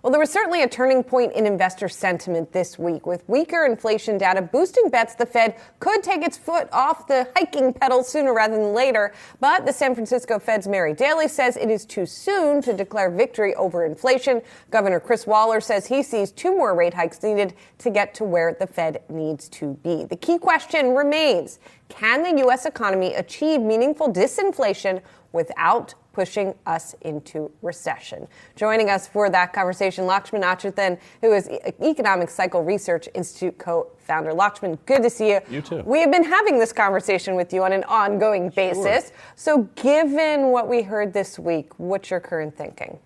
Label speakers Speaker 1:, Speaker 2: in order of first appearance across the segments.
Speaker 1: Well, there was certainly a turning point in investor sentiment this week, with weaker inflation data boosting bets the Fed could take its foot off the hiking pedal sooner rather than later. But the San Francisco Fed's Mary Daly says it is too soon to declare victory over inflation. Governor Chris Waller says he sees 2 more rate hikes needed to get to where the Fed needs to be. The key question remains, can the U.S. economy achieve meaningful disinflation without pushing us into recession? Joining us for that conversation, Lakshman Achuthan, who is Economic Cycle Research Institute co-founder. Lakshman, good to see you.
Speaker 2: You too.
Speaker 1: We have been having this conversation with you on an ongoing basis.
Speaker 2: Sure.
Speaker 1: So given what we heard this week, what's your current thinking?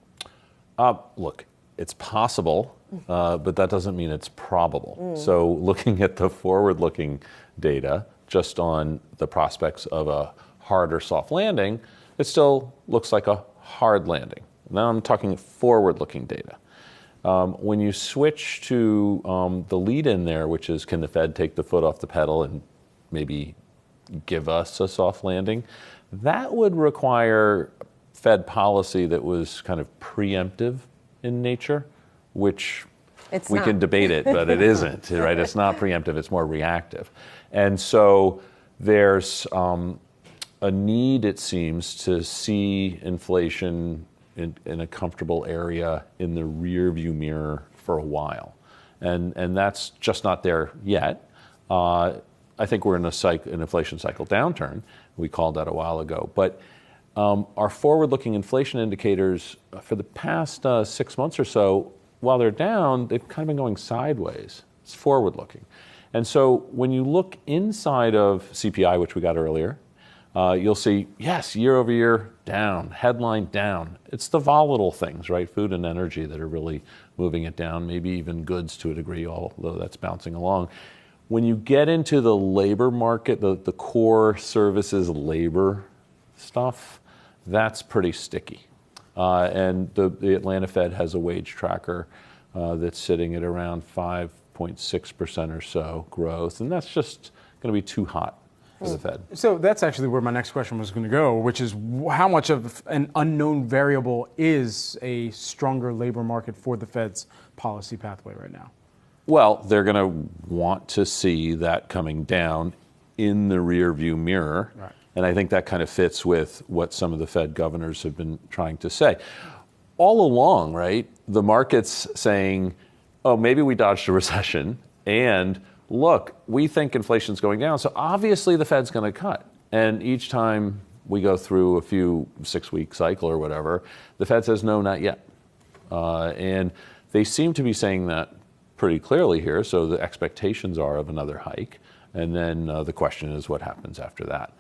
Speaker 2: Look, it's possible, but that doesn't mean it's probable. So looking at the forward-looking data, just on the prospects of a hard or soft landing, it still looks like a hard landing. Now I'm talking forward-looking data. When you switch to the lead in there, which is can the Fed take the foot off the pedal and maybe give us a soft landing, that would require Fed policy that was kind of preemptive in nature, which we can debate it, but it isn't, right? It's not preemptive, it's more reactive. And so there's a need, it seems, to see inflation in a comfortable area in the rear view mirror for a while. And that's just not there yet. I think we're in an inflation cycle downturn. We called that a while ago. But our forward-looking inflation indicators for the past 6 months or so, while they're down, they've kind of been going sideways. It's forward-looking. And so when you look inside of CPI, which we got earlier, you'll see, yes, year over year, down, headline down. It's the volatile things, right? Food and energy that are really moving it down, maybe even goods to a degree, although that's bouncing along. When you get into the labor market, the core services labor stuff, that's pretty sticky. And the Atlanta Fed has a wage tracker that's sitting at around 5.6% or so growth, and that's just going to be too hot for the Fed.
Speaker 3: So that's actually where my next question was going to go, which is how much of an unknown variable is a stronger labor market for the Fed's policy pathway right now?
Speaker 2: Well, they're going to want to see that coming down in the rear view mirror. Right. And I think that kind of fits with what some of the Fed governors have been trying to say. All along, right, the market's saying, oh, maybe we dodged a recession, and look, we think inflation's going down, so obviously the Fed's going to cut. And each time we go through a few 6-week cycle or whatever, the Fed says, no, not yet. And they seem to be saying that pretty clearly here, so the expectations are of another hike. And then the question is what happens after that.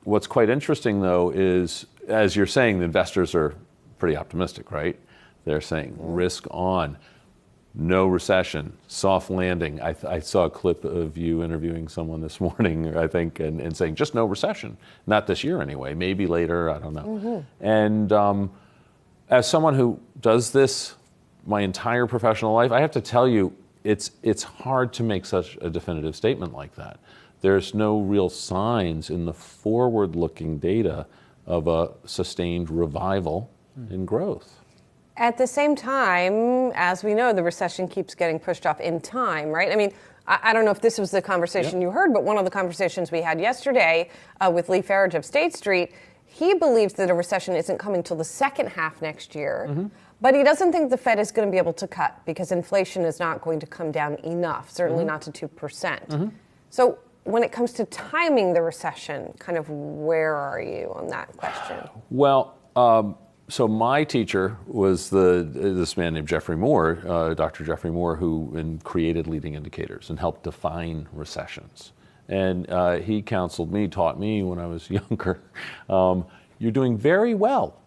Speaker 2: What's quite interesting, though, is, as you're saying, the investors are pretty optimistic, right? They're saying risk on. No recession, soft landing. I saw a clip of you interviewing someone this morning, I think, and saying just no recession. Not this year anyway, maybe later, I don't know. And as someone who does this my entire professional life, I have to tell you, it's hard to make such a definitive statement like that. There's no real signs in the forward-looking data of a sustained revival in growth.
Speaker 1: At the same time, as we know, the recession keeps getting pushed off in time, right? I mean, I don't know if this was the conversation you heard, but one of the conversations we had yesterday with Lee Farage of State Street, he believes that a recession isn't coming till the second half next year, but he doesn't think the Fed is going to be able to cut because inflation is not going to come down enough, certainly not to 2%. So when it comes to timing the recession, kind of where are you on that question?
Speaker 2: Well, so my teacher was this man named Jeffrey Moore, Dr. Jeffrey Moore, who created leading indicators and helped define recessions. And he taught me when I was younger, you're doing very well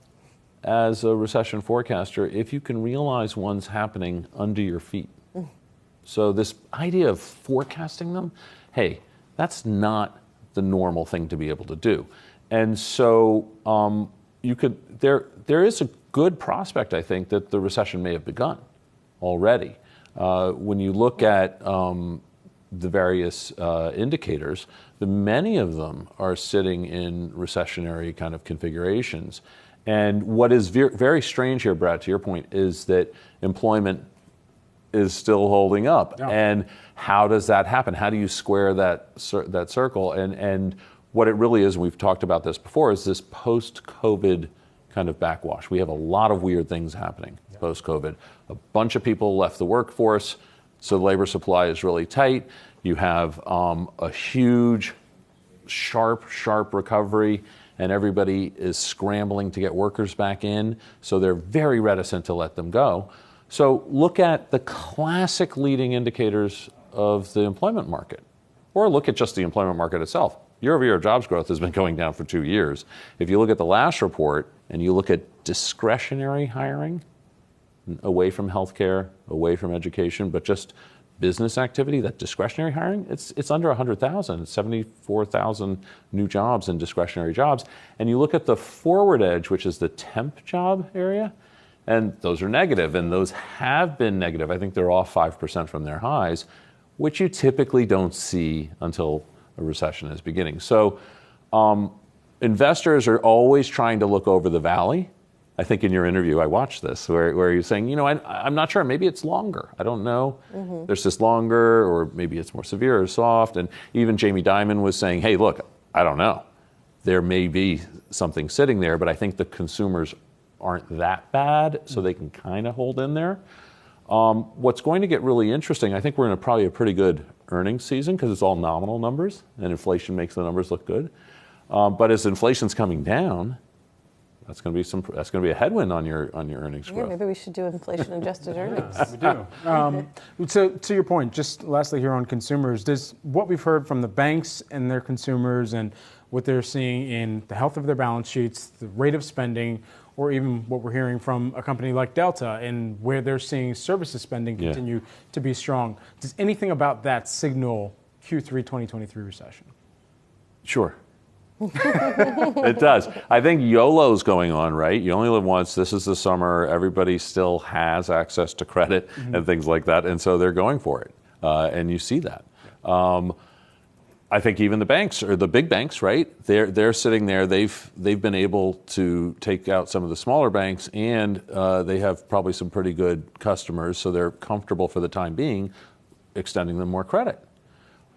Speaker 2: as a recession forecaster if you can realize one's happening under your feet. So this idea of forecasting them, hey, that's not the normal thing to be able to do. And so there is a good prospect, I think, that the recession may have begun already. When you look at the various indicators, many of them are sitting in recessionary kind of configurations. And what is very strange here, Brad, to your point, is that employment is still holding up.
Speaker 3: Yeah.
Speaker 2: And how does that happen? How do you square that circle? And what it really is, and we've talked about this before, is this post-COVID kind of backwash. We have a lot of weird things happening post-COVID. A bunch of people left the workforce, so the labor supply is really tight. You have a huge, sharp recovery, and everybody is scrambling to get workers back in, so they're very reticent to let them go. So look at the classic leading indicators of the employment market, or look at just the employment market itself. Year-over-year jobs growth has been going down for 2 years. If you look at the last report and you look at discretionary hiring, away from healthcare, away from education, but just business activity, that discretionary hiring, it's under 100,000. It's 74,000 new jobs in discretionary jobs. And you look at the forward edge, which is the temp job area, and those are negative, and those have been negative. I think they're off 5% from their highs, which you typically don't see until a recession is beginning. So investors are always trying to look over the valley. I think in your interview, I watched this, where you're saying, I'm not sure, maybe it's longer. I don't know. There's this longer, or maybe it's more severe or soft. And even Jamie Dimon was saying, hey, look, I don't know. There may be something sitting there, but I think the consumers aren't that bad, so they can kind of hold in there. What's going to get really interesting, I think we're in probably a pretty good earnings season because it's all nominal numbers, and inflation makes the numbers look good. But as inflation's coming down, that's going to be a headwind on your earnings growth.
Speaker 1: Maybe we should do inflation-adjusted earnings.
Speaker 3: We do. So to your point, just lastly here on consumers, does what we've heard from the banks and their consumers and what they're seeing in the health of their balance sheets, the rate of spending, or even what we're hearing from a company like Delta and where they're seeing services spending continue to be strong, does anything about that signal Q3 2023 recession?
Speaker 2: Sure. It does. I think YOLO's going on, right? You only live once. This is the summer. Everybody still has access to credit and things like that, and so they're going for it. And you see that. I think even the banks, or the big banks, right? They're sitting there. They've been able to take out some of the smaller banks, and they have probably some pretty good customers, so they're comfortable for the time being extending them more credit.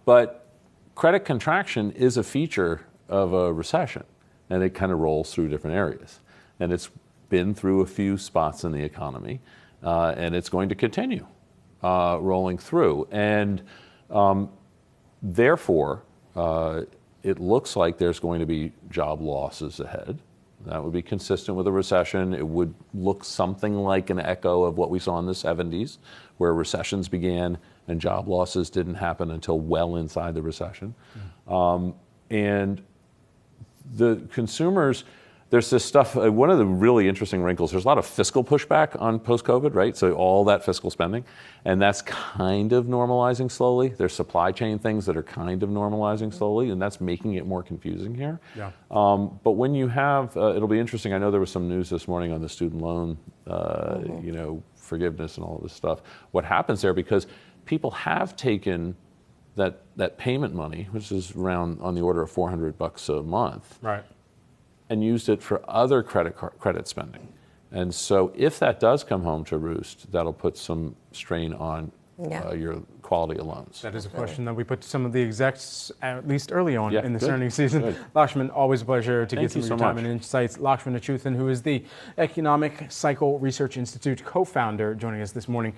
Speaker 2: But credit contraction is a feature of a recession, and it kind of rolls through different areas. And it's been through a few spots in the economy, and it's going to continue rolling through. And therefore, it looks like there's going to be job losses ahead. That would be consistent with a recession. It would look something like an echo of what we saw in the 70s, where recessions began and job losses didn't happen until well inside the recession. And the consumers, there's this stuff, one of the really interesting wrinkles, there's a lot of fiscal pushback on post-COVID, right? So all that fiscal spending, and that's kind of normalizing slowly. There's supply chain things that are kind of normalizing slowly, and that's making it more confusing here.
Speaker 3: Yeah.
Speaker 2: But when you have, it'll be interesting, I know there was some news this morning on the student loan, forgiveness and all of this stuff. What happens there, because people have taken that payment money, which is around on the order of $400 a month,
Speaker 3: right,
Speaker 2: and used it for other credit spending. And so if that does come home to roost, that'll put some strain on your quality of loans.
Speaker 3: That is a question that we put to some of the execs, at least early on in this earnings season.
Speaker 2: Good.
Speaker 3: Lakshman, always a pleasure to get some of your time
Speaker 2: much.
Speaker 3: and insights. Lakshman Achuthan, who is the Economic Cycle Research Institute co-founder, joining us this morning.